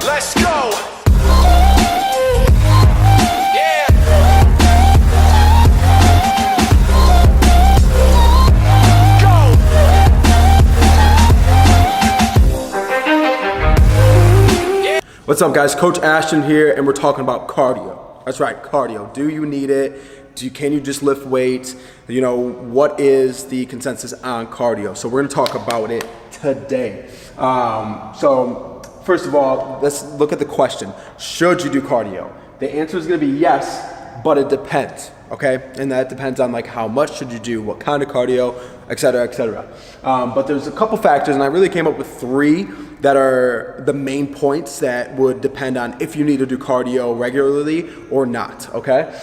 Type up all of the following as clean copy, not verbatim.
Let's go. Yeah. Go. Yeah. What's up, guys? Coach Ashton here, and we're talking about cardio. That's right, cardio. Do you need it? Can you just lift weights? You know, what is the consensus on cardio? So we're gonna talk about it today. So first of all, let's look at the question. Should you do cardio? The answer is gonna be yes, but it depends, okay? And that depends on like how much should you do, what kind of cardio, et cetera, et cetera. But there's a couple factors, and I really came up with 3 that are the main points that would depend on if you need to do cardio regularly or not, okay?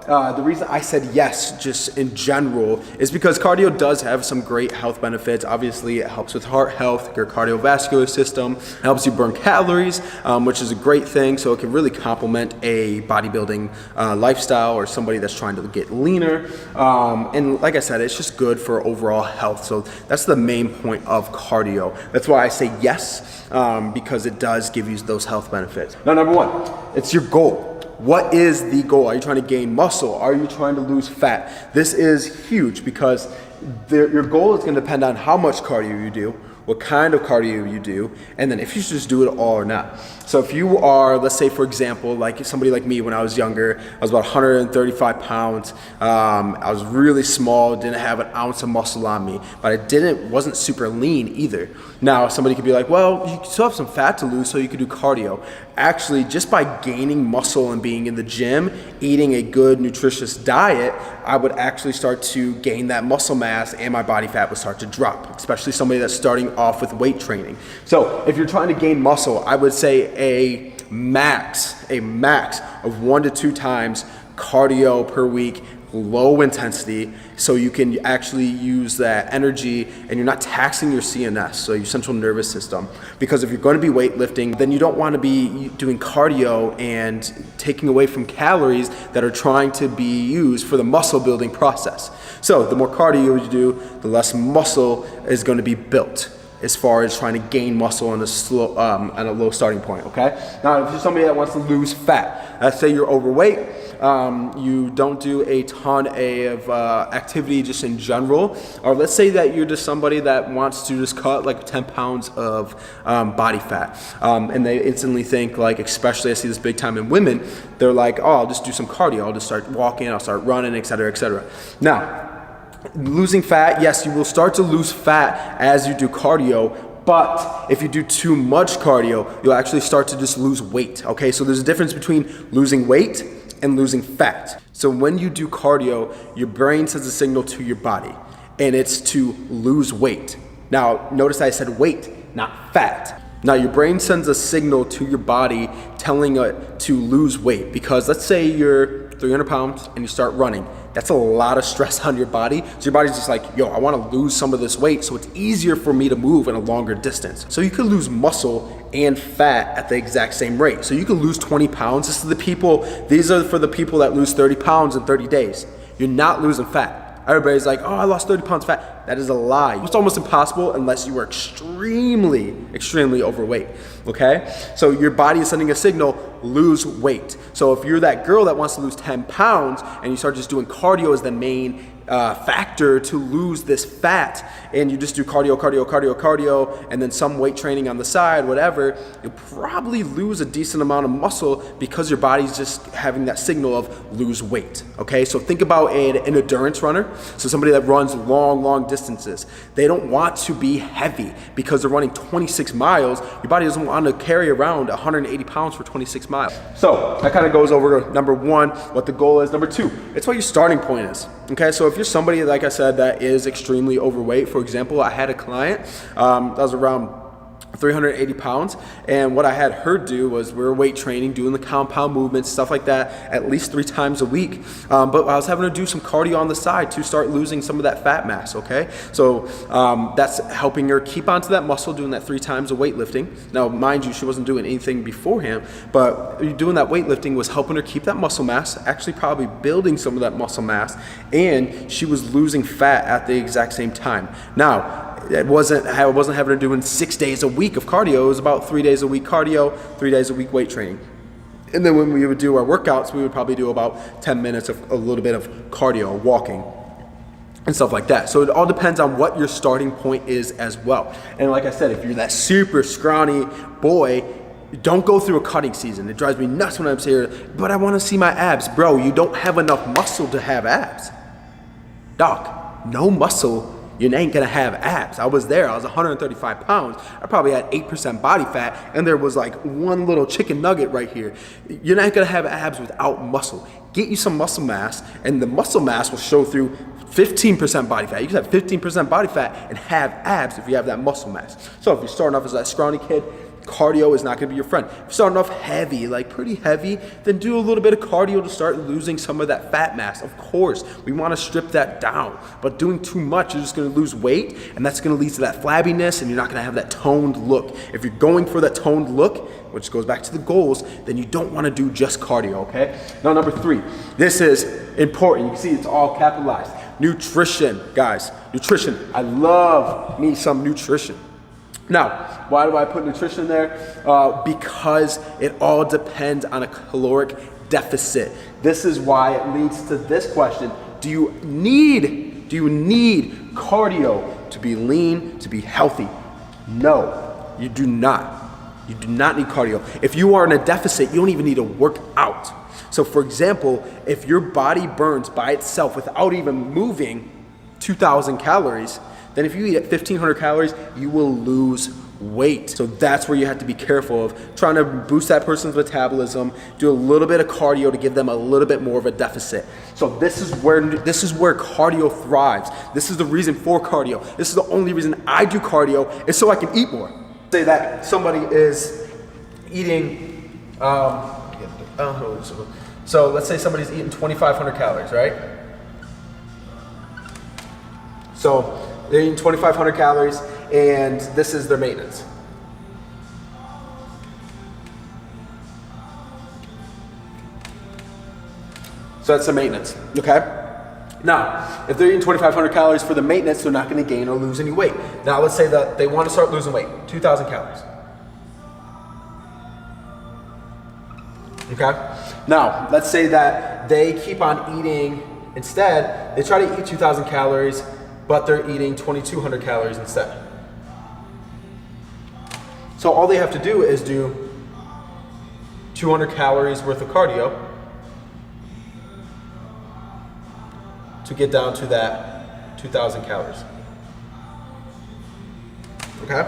The reason I said yes, just in general, is because cardio does have some great health benefits. Obviously, it helps with heart health, your cardiovascular system, it helps you burn calories, which is a great thing. So it can really complement a bodybuilding lifestyle or somebody that's trying to get leaner. And like I said, it's just good for overall health. So that's the main point of cardio. That's why I say yes, because it does give you those health benefits. Now, number 1, it's your goal. What is the goal? Are you trying to gain muscle? Are you trying to lose fat? This is huge because your goal is going to depend on how much cardio you do, what kind of cardio you do, and then if you should just do it all or not. So if you are, let's say for example, like somebody like me when I was younger, I was about 135 pounds. I was really small, didn't have an ounce of muscle on me, but wasn't super lean either. Now somebody could be like, well, you still have some fat to lose, so you could do cardio. Actually, just by gaining muscle and being in the gym, eating a good nutritious diet, I would actually start to gain that muscle mass and my body fat would start to drop, especially somebody that's starting off with weight training. So if you're trying to gain muscle, I would say a max of 1 to 2 times cardio per week, low intensity, so you can actually use that energy and you're not taxing your CNS, so your central nervous system. Because if you're going to be weightlifting, then you don't want to be doing cardio and taking away from calories that are trying to be used for the muscle building process. So the more cardio you do, the less muscle is going to be built, as far as trying to gain muscle on a low starting point, okay? Now, if you're somebody that wants to lose fat, let's say you're overweight, you don't do a ton of activity just in general, or let's say that you're just somebody that wants to just cut like 10 pounds of body fat, and they instantly think, like, especially I see this big time in women, they're like, oh, I'll just do some cardio, I'll just start walking, I'll start running, et cetera, et cetera. Now, losing fat, yes, you will start to lose fat as you do cardio, but if you do too much cardio, you'll actually start to just lose weight, okay? So there's a difference between losing weight and losing fat. So when you do cardio, your brain sends a signal to your body, and it's to lose weight. Now, notice I said weight, not fat. Now, your brain sends a signal to your body telling it to lose weight, because let's say you're 300 pounds and you start running. That's a lot of stress on your body. So your body's just like, yo, I want to lose some of this weight, so it's easier for me to move in a longer distance. So you could lose muscle and fat at the exact same rate. So you can lose 20 pounds. These are for the people that lose 30 pounds in 30 days. You're not losing fat. Everybody's like, oh, I lost 30 pounds fat. That is a lie. It's almost impossible unless you are extremely overweight, okay? So your body is sending a signal, lose weight. So if you're that girl that wants to lose 10 pounds and you start just doing cardio as the main factor to lose this fat, and you just do cardio, and then some weight training on the side, whatever, you'll probably lose a decent amount of muscle because your body's just having that signal of lose weight, okay? So think about an endurance runner, so somebody that runs long distances. They don't want to be heavy because they're running 26 miles. Your body doesn't want to carry around 180 pounds for 26 miles. So that kind of goes over number 1, what the goal is. Number 2, it's what your starting point is, okay? So if you're somebody, like I said, that is extremely overweight, for example, I had a client that was around 380 pounds, and what I had her do was, we were weight training, doing the compound movements, stuff like that, at least 3 times a week, but I was having her do some cardio on the side to start losing some of that fat mass, okay? So that's helping her keep onto that muscle, doing that 3 times of weightlifting. Now, mind you, she wasn't doing anything beforehand, but doing that weightlifting was helping her keep that muscle mass, actually probably building some of that muscle mass, and she was losing fat at the exact same time. Now, I wasn't having to do 6 days a week of cardio. It was about 3 days a week cardio, 3 days a week weight training. And then when we would do our workouts, we would probably do about 10 minutes of a little bit of cardio, walking, and stuff like that. So it all depends on what your starting point is as well. And like I said, if you're that super scrawny boy, don't go through a cutting season. It drives me nuts when I'm saying, but I want to see my abs. Bro, you don't have enough muscle to have abs. Doc, no muscle, you ain't gonna have abs. I was there, I was 135 pounds. I probably had 8% body fat, and there was like one little chicken nugget right here. You're not gonna have abs without muscle. Get you some muscle mass, and the muscle mass will show through 15% body fat. You can have 15% body fat and have abs if you have that muscle mass. So if you're starting off as that scrawny kid, cardio is not going to be your friend. If you're starting off heavy, like pretty heavy, then do a little bit of cardio to start losing some of that fat mass. Of course, we want to strip that down, but doing too much, you're just going to lose weight, and that's going to lead to that flabbiness, and you're not going to have that toned look. If you're going for that toned look, which goes back to the goals, then you don't want to do just cardio, okay? Now, number 3, this is important. You can see it's all capitalized. Nutrition, guys, nutrition. I love me some nutrition. Now, why do I put nutrition there? Because it all depends on a caloric deficit. This is why it leads to this question. Do you need cardio to be lean, to be healthy? No, you do not. You do not need cardio. If you are in a deficit, you don't even need to work out. So for example, if your body burns by itself without even moving 2,000 calories, then if you eat at 1,500 calories, you will lose weight. So that's where you have to be careful of trying to boost that person's metabolism, do a little bit of cardio to give them a little bit more of a deficit. So this is where cardio thrives. This is the reason for cardio. This is the only reason I do cardio, is so I can eat more. Say that somebody is eating, so let's say somebody's eating 2,500 calories, right? So they're eating 2,500 calories, and this is their maintenance. So that's the maintenance, okay? Now, if they're eating 2,500 calories for the maintenance, they're not gonna gain or lose any weight. Now let's say that they wanna start losing weight, 2,000 calories. Okay? Now, let's say that they keep on eating, instead, they try to eat 2,000 calories, but they're eating 2,200 calories instead. So all they have to do is do 200 calories worth of cardio to get down to that 2,000 calories. Okay?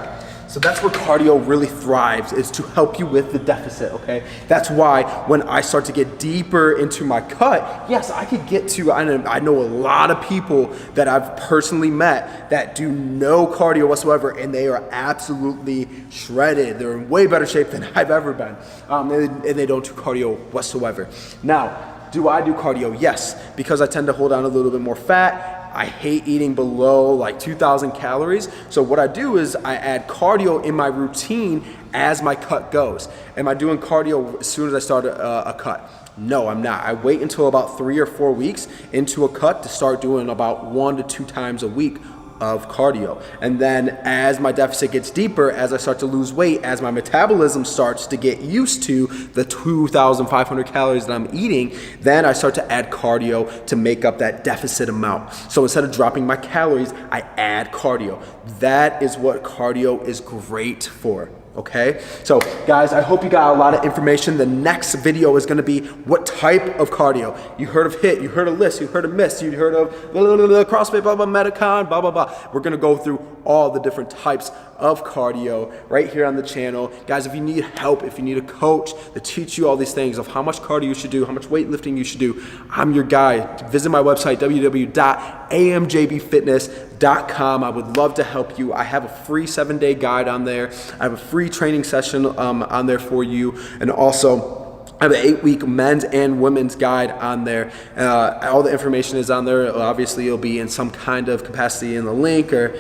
So that's where cardio really thrives, is to help you with the deficit, okay? That's why when I start to get deeper into my cut, yes, I could get to, I know a lot of people that I've personally met that do no cardio whatsoever, and they are absolutely shredded. They're in way better shape than I've ever been, and they don't do cardio whatsoever. Now, do I do cardio? Yes, because I tend to hold on a little bit more fat. I hate eating below like 2,000 calories. So what I do is I add cardio in my routine as my cut goes. Am I doing cardio as soon as I start a cut? No, I'm not. I wait until about 3 or 4 weeks into a cut to start doing about 1 to 2 times a week of cardio. And then as my deficit gets deeper, as I start to lose weight, as my metabolism starts to get used to the 2,500 calories that I'm eating, then I start to add cardio to make up that deficit amount. So instead of dropping my calories, I add cardio. That is what cardio is great for. Okay, so guys, I hope you got a lot of information. The next video is going to be what type of cardio. You heard of HIIT, you heard of LIST, you heard of MIST, you heard of CrossFit, blah, blah, Metacon, blah, blah, blah. We're going to go through all the different types of cardio right here on the channel. Guys, if you need help, if you need a coach to teach you all these things of how much cardio you should do, how much weightlifting you should do, I'm your guy. Visit my website, www.amjbfitness.com. I would love to help you. I have a free 7-day guide on there. I have a free training session on there for you, and also I have an 8-week men's and women's guide on there. All the information is on there. Obviously, it'll be in some kind of capacity in the link or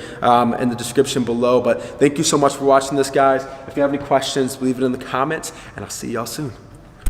in the description below. But thank you so much for watching this, guys. If you have any questions, leave it in the comments, and I'll see y'all soon.